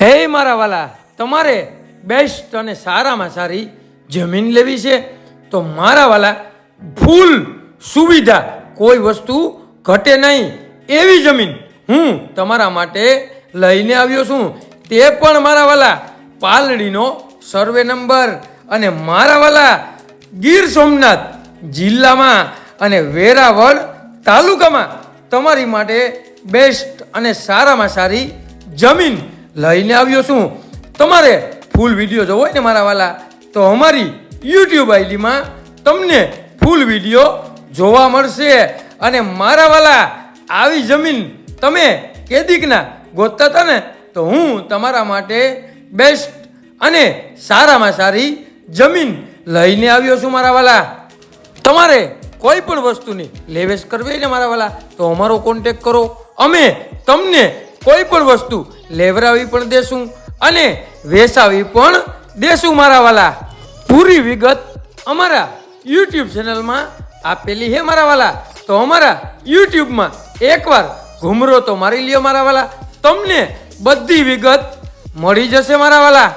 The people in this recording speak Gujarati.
હે મારા વાલા, તમારે બેસ્ટ અને સારામાં સારી જમીન લેવી છે તો મારા વાલા ફૂલ સુવિધા, કોઈ વસ્તુ ઘટે નહીં એવી જમીન હું તમારા માટે લઈને આવ્યો છું. તે પણ મારા વાલા પાલડીનો સર્વે નંબર અને મારા વાલા ગીર સોમનાથ જિલ્લામાં અને વેરાવળ તાલુકામાં તમારી માટે બેસ્ટ અને સારામાં સારી જમીન લઈને આવ્યો છું. તમારે ફૂલ વિડીયો જોવો હોય ને મારા વાલા તો અમારી યુટ્યુબ આઈડીમાં તમને ફૂલ વિડીયો જોવા મળશે. અને મારા વાલા આવી જમીન તમે કેદીકના ગોતતા હતા ને તો હું તમારા માટે બેસ્ટ અને સારામાં સારી જમીન લઈને આવ્યો છું મારા વાલા. તમારે કોઈ પણ વસ્તુની લેવેચ કરવી હોય ને મારા વાલા તો અમારો કોન્ટેક કરો. અમે તમને કોઈ પણ વસ્તુ લેવરાવી પણ દેશું અને વેચાવી પણ દેશું મારા વાલા. પૂરી વિગત અમારા યુટ્યુબ ચેનલમાં આપેલી છે મારા વાલા. તો અમારા યુટ્યુબમાં એકવાર ઘુમરો તો મારી લ્યો મારા વાલા, તમને બધી વિગત મળી જશે મારા વાલા.